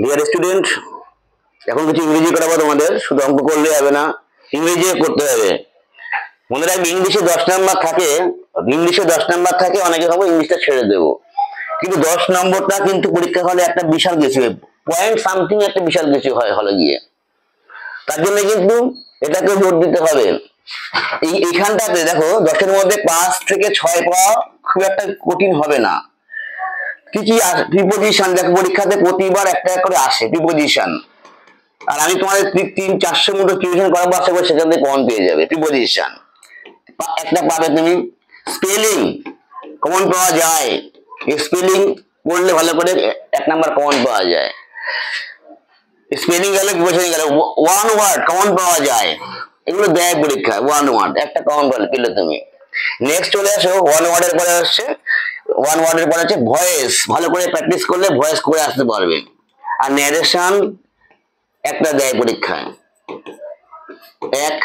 Dear student, এখন কিছু ইংরেজি করাবো তোমাদের। শুধু অঙ্ক করলে হবে না, ইংরেজি করতে হবে। মনে রাখবে ইংলিশে 10 নাম্বার থাকে, অনেকে ভাবো ইংলিশটা ছেড়ে দেবো, কিন্তু 10 নম্বরটা কিন্তু পরীক্ষা হলে একটা বিশাল কিছু পয়েন্ট সামথিং, একটা বিশাল কিছু হয় হলে গিয়ে। তার জন্য কিন্তু এটাকে জোর দিতে হবে। এইখানটাতে দেখো 10-এর মধ্যে 5 থেকে 6 পাওয়া খুব একটা কঠিন হবে না। কি কি প্রিপোজিশন দেখো পরীক্ষাতে প্রতিবার একটা করে আসে প্রিপোজিশন, আর আমি তোমাদের 300-400 মতো প্রিপোজিশন করাবো, আশা করি সেখান থেকে কমন পেয়ে যাবে। প্রিপোজিশন একটা পাবে তুমি। স্পেলিং কমন পাওয়া যায়, স্পেলিং পড়লে ভালো করে 1 নাম্বার কমন পাওয়া যায়। স্পেলিং গেলে প্রিপোজিশন গেলে ওয়ান ওয়ার্ড কমন পাওয়া যায়, এগুলো দেয় পরীক্ষা। ওয়ান ওয়ার্ড একটা কমন পেলে তুমি। নেক্সট চলে আসো, ওয়ান ওয়ার্ডের পরে আসছে, ওয়ান ওয়ার্ডের পরে আছে ভয়েস। ভালো করে প্র্যাকটিস করলে ভয়েস করে আসতে পারবে। আর ন্যারেশন একটা দেয় পরীক্ষায়। এক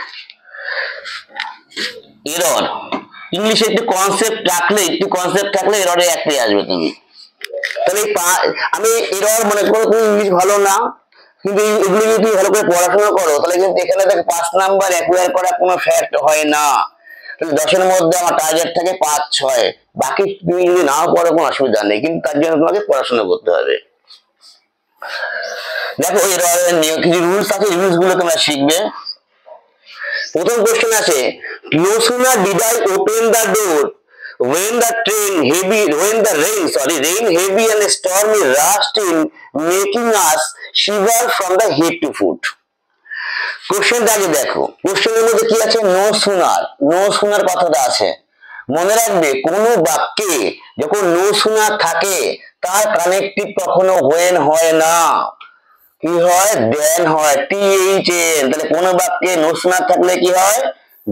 এরর, ইংলিশে একটু কনসেপ্ট থাকলে এররে একটাই আসবে তুমি। তাহলে আমি এরর মনে করো তুমি ইংলিশ ভালো না, কিন্তু এগুলো যদি ভালো করে পড়াশোনা করো তাহলে কিন্তু এখানে দেখো 5 নাম্বার অ্যাকুয়ার করা কোনো ফ্যাক্ট হয় না। 10-এর মধ্যে আমার টার্গেট থাকে 5-6, বাকি তুমি যদি নাও পড়ো কোনো অসুবিধা নেই, কিন্তু তার জন্য তোমাকে পড়াশোনা করতে হবে। দেখো এররের নিয়ম কিছু রুলস আছে, রুলস গুলো তোমরা শিখবে। প্রথম কোশ্চেন আছে, no sooner did I open the door when the rain heavy and stormy rushed in, making us shiver from the head to foot. কোশ্চেনটা আগে দেখো, কোশ্চেনের মধ্যে কি আছে? নো সুনার কথাটা আছে। মনে রাখবে কোন বাক্যে যখন নো সুনার থাকে তার কানেক্টিভ কখনো when হয় না, কি হয়? দেন হয়, THN। তাহলে কোন বাক্যে নো সুনার থাকলে কি হয়?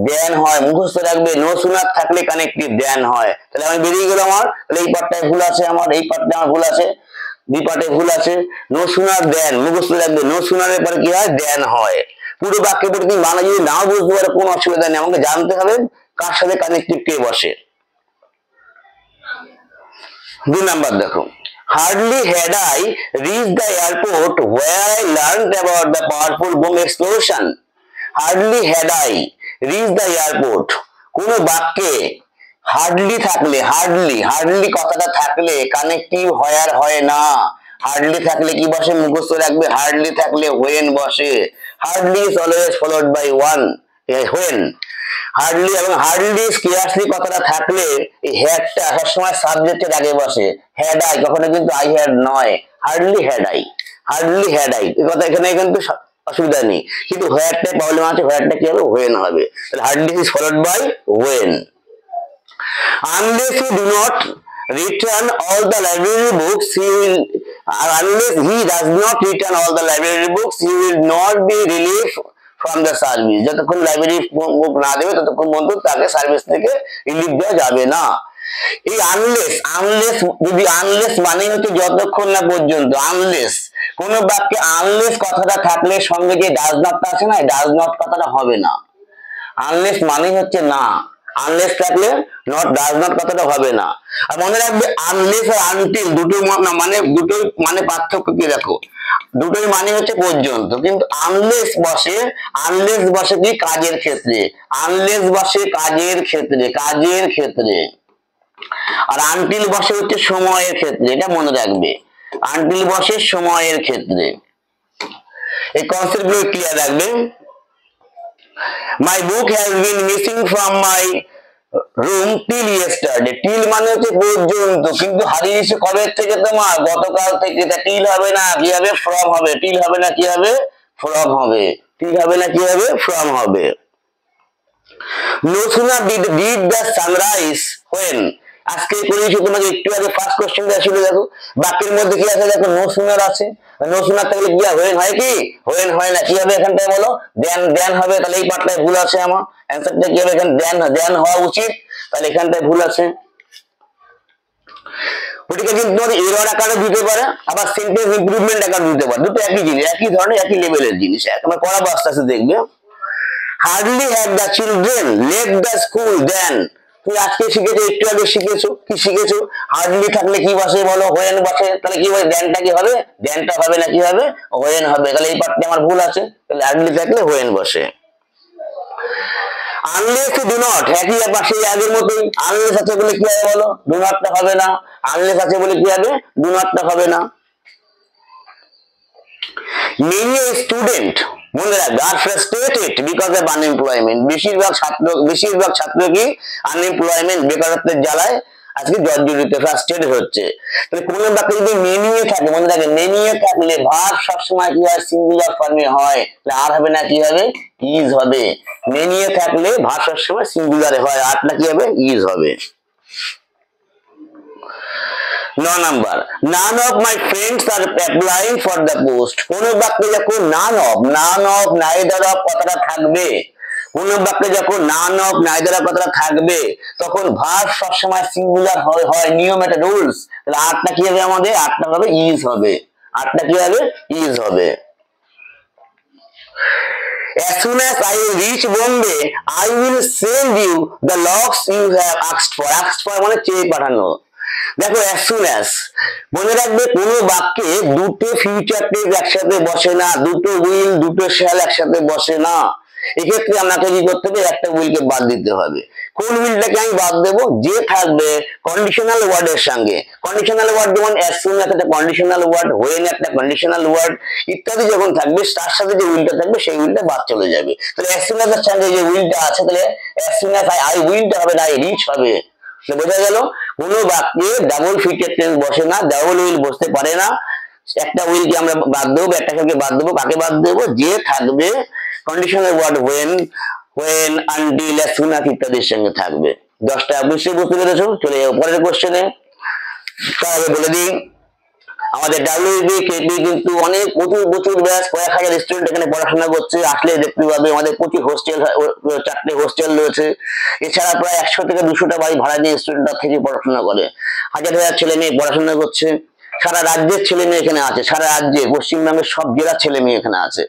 দেন হয়। মুখস্থ রাখবে নো সুনার থাকলে কানেক্টিভ দেন হয়। তাহলে আমি বেরিয়ে গেল আমার, তাহলে এই পার্টটায় ভুল আছে আমার, এই পার্টটা আমার ভুল আছে, দুই পার্টে ভুল আছে। নো সুনার দেন, মুখস্থ রাখবে নো সুনারের পরে কি হয়? দেন হয়। পুরো বাক্যে পড়ে তুমি মানে যদি নাও বুঝতে পারো কোনো অসুবিধা নেই, আমাকে জানতে হবে কার সাথে কানেক্টিভ কে বসে। 2 নাম্বার দেখো, hardly had I reached the airport where I learned about the powerful bomb explosion. Hardly had I reached the airport, কোন বাক্যে হার্ডলি থাকলে, হার্ডলি কথাটা থাকলে কানেক্টিভ হয় আর হয় না। হার্ডলি থাকলে কি বসে? মুখস্থ রাখবে হার্ডলি থাকলে when বসে। Hardly is always followed by one, when। Hardly এবং হার্ডলি স্কিয়ারসলি কথাটা থাকলে এই হ্যাডটা সবসময় সাবজেক্টের আগে বসে। হ্যাড আই কখনো কিন্তু আই হ্যাড নয়, হার্ডলি হ্যাড আই এই কথা এখানে কিন্তু অসুবিধা নেই, কিন্তু হোয়ারটাই প্রবলেম আছে। হোয়ারটা কি হবে? when হবে। তাহলে hardly is followed by when। unless you do not return all the library books, unless he does not return all the library books, he will not be relieved from the service. যতক্ষণ library বুক না দেবে ততক্ষণ পর্যন্ত তাকে service থেকে relieve দেওয়া যাবে না। এই আনলেস যদি আনলেস মানে হচ্ছে যতক্ষণ না পর্যন্ত। আনলেস কোন বাক্যে আনলেস কথাটা থাকলে সঙ্গে যে ডাজ নটটা আছে না, ডাজ নট কথাটা হবে না। আনলেস মানে হচ্ছে না, আনলেস থাকলে নট ডাজ নট কথাটা হবে না। আর মনে রাখবে আনলেস আর আনটিল দুটো মানে পার্থক্য কি দেখো, দুটোই মানে হচ্ছে পর্যন্ত, কিন্তু আনলেস বসে কি? কাজের ক্ষেত্রে। আনলেস বসে কাজের ক্ষেত্রে, আর আনটিল বসে হচ্ছে সময়ের ক্ষেত্রে। এটা মনে রাখবে, আনটিল বসে সময়ের ক্ষেত্রে। এই কনসেপ্ট গুলো ক্লিয়ার রাখবে। My book has been missing from my room till yesterday. till মানে হচ্ছে পর্যন্ত, কিন্তু হারিয়েছে কবে থেকে? তোমার গতকাল থেকে। till হবে না, কি হবে? from হবে। till হবে না, কি হবে? from হবে। till হবে না, কি হবে? from হবে। no sooner did the sunrise when, আজকে করেছি তোমাকে একটু আগে ফার্স্ট কোশ্চেনটা ছিল। দেখো বাক্যের মধ্যে কি আছে? দেখো নো সুনার আছে। নো সুনার থাকলে কি হয়? হয় কি? হোয়েন হয় না, কি হবে এখানটায় বলো? দেন হবে। তাহলে এই পার্টটায় ভুল আছে আমার। অ্যান্সারটা কি হবে? এখানে দেন হওয়া উচিত, তাহলে এখানটায় ভুল আছে। ওটিকে কিন্তু তোমাদের এরর আকারে দিতে পারে, আবার সেন্টেন্স ইমপ্রুভমেন্ট আকারে দিতে পারে। দুটো একই জিনিস, একই ধরনের, একই লেভেলের জিনিস। আমরা পড়াবো আস্তে আস্তে দেখবে। Hardly had the children left the school then তুমি আজকে শিখেছো, একটু আগে শিখেছো, কি শিখেছো? হার্ডলি থাকলে কি বসে বলো? হোয়েন বসে। তাহলে কি হবে? দ্যানটা কি হবে? দ্যানটা হবে না কি হবে? হোয়েন হবে। তাহলে এই পার্টটা আমার ভুল আছে। তাহলে হার্ডলি থাকলে হোয়েন বসে। আনলেস ডু নট, একই ব্যাপার, সেই আগের মতোই। আনলেস আছে বলে কি হবে বলো? ডু নটটা হবে না। আনলেস আছে বলে কি হবে? ডু নটটা হবে না। Many a student, মনে রাখবে, আর ফ্রাস্ট্রেটেড বিকজ অফ আনএমপ্লয়মেন্ট। বেশিরভাগ ছাত্র কি আনএমপ্লয়মেন্ট, বেকারত্বের জ্বালায় আজকে জর্জরিত, ফ্রাস্ট্রেটেড হচ্ছে। তাহলে কোন বাক্যে যদি মেনিয়ে থাকে, মনে রাখবে মেনিয়ে থাকলে ভার্ব সবসময় কি হয়? সিঙ্গুলার ফর্মে হয়। তাহলে আর হবে না, কি হবে? ইজ হবে। মেনিয়ে থাকলে ভার্ব সবসময় সিঙ্গুলারে হয়, আরটা কি হবে? ইজ হবে। 9 number, none of my friends are applying for the post। কোন বাক্যে যখন none of, neither of কথাটা থাকবে, কোন বাক্যে যখন none of, neither of কথাটা থাকবে, তখন ভার্ব সবসময় সিঙ্গুলার হয়, নিয়ম, এটা রুলস। তাহলে আরটা কি হবে আমাদের? আরটা হবে ইজ হবে। আরটা কি হবে? ইজ হবে। As soon as I reach Bombay, I will send you the logs you have asked for। asked for মানে চেয়ে পাঠানো। দেখো, as soon as, মনে রাখবে কোন বাক্যে দুটো ফিউচার টেন্স একসাথে বসে না, দুটো উইল, দুটো শ্যাল একসাথে বসে না। এক্ষেত্রে আমাকে কি করতে হবে? একটা উইলকে বাদ দিতে হবে। কোন উইলটাকে আমি বাদ দেবো? যে থাকবে কন্ডিশনাল ওয়ার্ডের সঙ্গে। কন্ডিশনাল ওয়ার্ড যেমন as soon as একটা কন্ডিশনাল ওয়ার্ড, when একটা কন্ডিশনাল ওয়ার্ড ইত্যাদি যখন থাকবে, তার সাথে যে উইলটা থাকবে সেই উইলটা বাদ চলে যাবে। তাহলে as soon as এর সঙ্গে যে উইলটা আছে, তাহলে as soon as I উইলটা হবে না, I রিচ হবে। বোঝা গেল? কোন বাক্যে ডাবল ফিউচার টেন্স বসে না, ডাবল উইল বসতে পারে না। একটা উইলকে আমরা বাদ দেবো, একটা থেকে বাদ দেবো। কাকে বাদ দেবো? যে থাকবে conditional word when, until, as soon as ইত্যাদির সঙ্গে থাকবে। 10টা অবশ্যই বুঝতে পেরেছো। চলে যাবো পরের কোশ্চেনে। তার আগে বলে দিই, আমাদের ডাব্লিউবি কেপি কিন্তু অনেক প্রচুর ব্যাচ, কয়েক হাজার স্টুডেন্ট এখানে পড়াশোনা করছে। আসলে দেখতে পাবে আমাদের প্রচুর হোস্টেল, 4টে হোস্টেল রয়েছে। এছাড়া প্রায় 100 থেকে 200টা বাড়ি ভাড়া নিয়ে স্টুডেন্টরা থেকে পড়াশোনা করে। হাজার ছেলে মেয়ে পড়াশোনা করছে। সারা রাজ্যের ছেলে মেয়ে এখানে আছে, সারা রাজ্যে, পশ্চিমবঙ্গের সব জেলার ছেলে মেয়ে এখানে আছে।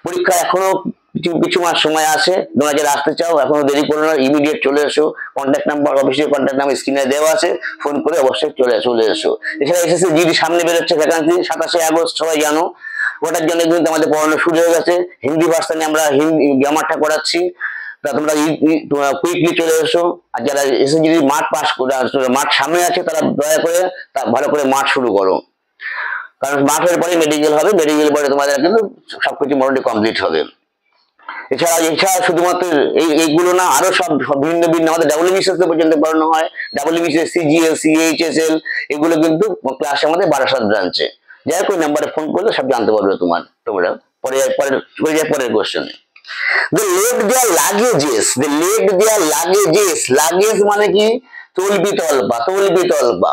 পরীক্ষা এখনো কিছু মাস সময় আছে। তোমরা যারা আসতে চাও এখনো দেরি করো না, ইমিডিয়েট চলে এসো। Contact number, official contact number স্ক্রিনে দেওয়া আছে, ফোন করে অবশ্যই চলে এসো। এছাড়া এসএসসি জিডি সামনে বেরোচ্ছে ভ্যাকান্সি, 27শে আগস্ট, সবাই জানো। ওটার জন্য কিন্তু আমাদের পড়ানো শুরু হয়ে গেছে। হিন্দি ভার্সনে আমরা হিন্দি গ্রামারটা করাচ্ছি। তা তোমরা কুইকলি চলে এসো। আর যারা এসএসসি জিডি মাঠ পাস করে, মাঠ সামনে আছে, তারা দয়া করে ভালো করে মাঠ শুরু করো। কারণ মাঠের পরে মেডিকেল হবে, মেডিকেল পরে তোমাদের কিন্তু সবকিছু মোটামুটি কমপ্লিট হবে। এছাড়া শুধুমাত্র এইগুলো না, আরো সব ভিন্ন আমাদের ডাব্লিউবিসিএস পর্যন্ত পড়ানো হয়। ডাব্লিউবিসিএস, সিজিএল, সিএইচএসএল, এগুলো কিন্তু ক্লাসে আমাদের 12 ব্রাঞ্চে। যাই হোক, ওই নাম্বারে ফোন করলে সব জানতে পারবে তোমরা। পরের কোশ্চেনে, they left their luggages, luggage মানে কি? তল্পা।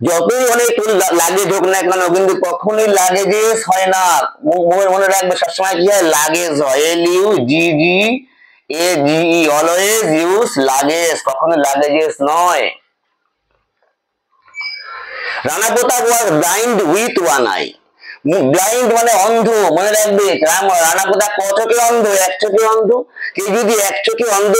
যতই অনেক লাগেজ হোক না কেন, কিন্তু কখনোই লাগেজেস হয় না। মনে রাখবে সবসময় কি হয়? লাগেজ হয়। LUGGAGE, অলওয়েজ ইউজ লাগেজ, কখনো লাগেজেস নয়। Rana Pratap was blind with one eye. Blind মানে অন্ধ, মনে রাখবে। রানা প্রতাপ ক চোখে অন্ধ? 1 চোখে অন্ধ। কেউ যদি 1 চোখে অন্ধ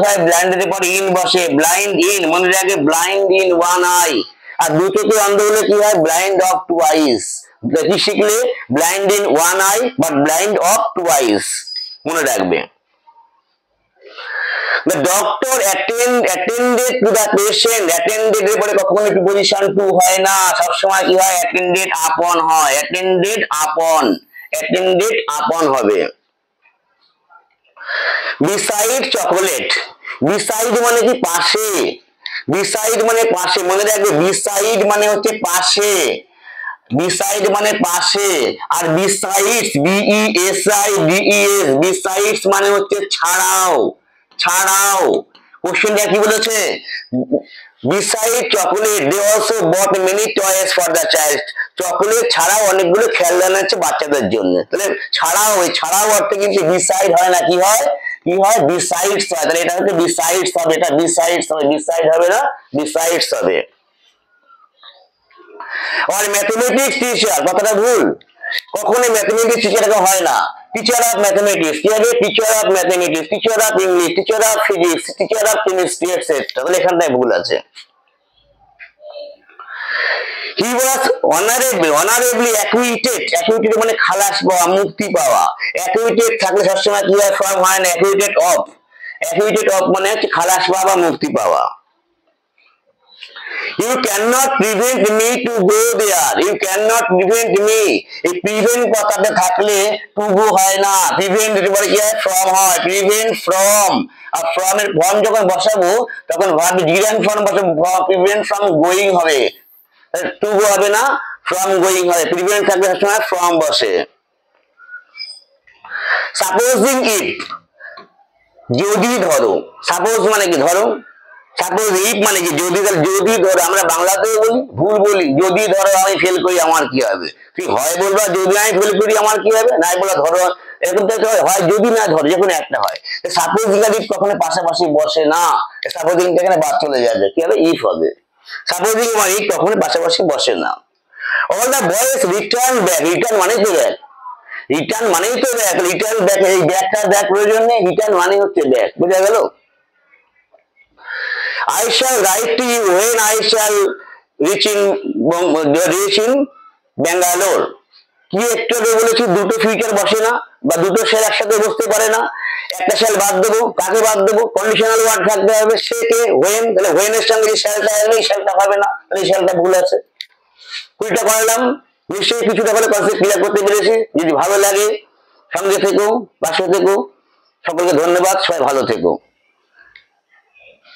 হয়, ব্লাইন্ডের পর ইন বসে, ব্লাইন্ড ইন, মনে রাখবে, ব্লাইন্ড ইন ওয়ান আই। আর 2 চোখে অন্ধ হলে কি হয়? ব্লাইন্ড অফ 2 আইস। কি শিখলে? Blind in one I but blind of 2 আইস, মনে রাখবে। The doctor attended to the patient, attended এর পরে কখনো প্রিপজিশন টু হয় না, সবসময় কি হয়? attended upon হয়, attended upon হবে। beside chocolate, beside মানে কি? পাশে। beside মানে পাশে, মনে রাখবে। beside মানে হচ্ছে পাশে, beside মানে পাশে। আর besides, besides মানে হচ্ছে ছাড়াও। কোশ্চেনটা কি বলেছে? beside chocolate they also bought many toys for the child। Chocolate ছাড়াও অনেকগুলো খেলনা আছে বাচ্চাদের জন্য। তাহলে ছাড়াও অর্থে কিন্তু beside হয় না, কি হয়? besides হয়। তাহলে এটা হচ্ছে besides হবে, এটা besides হবে, beside হবে না, besides হবে। আর ম্যাথমেটিক্স টিচার, কথাটা ভুল। কখনো ম্যাথমেটিক্স টিচার হয় না। টিচার অফ ম্যাথমেটিক্স কি হবে? Teacher of mathematics, teacher of English, teacher of physics, teacher of chemistry etcetera. তাহলে এখানটায় ভুল আছে। He was honorably acquitted. Acquitted মানে খালাস পাওয়া, মুক্তি পাওয়া। Acquitted থাকলে সবসময় কি হয়? ফর্ম হয় না, acquitted of। Acquitted of মানে হচ্ছে খালাস পাওয়া বা মুক্তি পাওয়া। You cannot prevent me to go there. You cannot prevent me. এই prevent কথাটা থাকলে to go হয় না। prevent এর পরে কি হয়? from হয়। prevent from। আর from এর form যখন বসাবো তখন verb gerund form বসাবো, prevent from going হবে। to go হবে না, from going হবে। prevent থাকলে সবসময় from বসে। supposing if, যদি ধরো। suppose মানে কি? ধরো। সাপোজ ইফ মানে কি? যদি। যদি ধরো, আমরা বাংলাতেও বলি, ভুল বলি, যদি ধরো আমি ফেল করি আমার কি হবে? তুই হয় বলবা যদি আমি ফেল করি আমার কি হবে, নাই বলা ধরো, এরকম তো হয় যদি না ধরো, যে কোনো একটা হয়। সাপোজিং আর ইফ কখনো পাশাপাশি বসে না। সাপোজিং এখানে বাদ চলে যাবে, কি হবে? ইফ হবে। সাপোজিং মানে ইফ কখনো পাশাপাশি বসে না। All the boys return back. Return মানে তো ব্যাক। রিটার্ন মানেই তো ব্যাক। রিটার্ন ব্যাক, এই ব্যাকটা ব্যাক প্রয়োজন নেই, রিটার্ন মানে হচ্ছে ব্যাক। বুঝা গেল? I shall write to you when I shall reach in Bangalore. কি একটু আগে বলেছি দুটো ফিউচার বসে না, বা দুটো শেল একসাথে বসতে পারে না। একটা শেল বাদ দেবো, কাকে বাদ দেবো? কন্ডিশনাল ওয়ার্ড থাকতে হবে, সে কে? হোয়েন। তাহলে হোয়েন এর সঙ্গে যে শেলটা আসবে, এই শেলটা হবে না, তাহলে এই শেলটা ভুল আছে। কুড়িটা করালাম, নিশ্চয়ই কিছুটা করে কনসেপ্ট ক্লিয়ার করতে পেরেছি। যদি ভালো লাগে সঙ্গে থেকো, পাশে থেকো। সকলকে ধন্যবাদ, সবাই ভালো থেকো।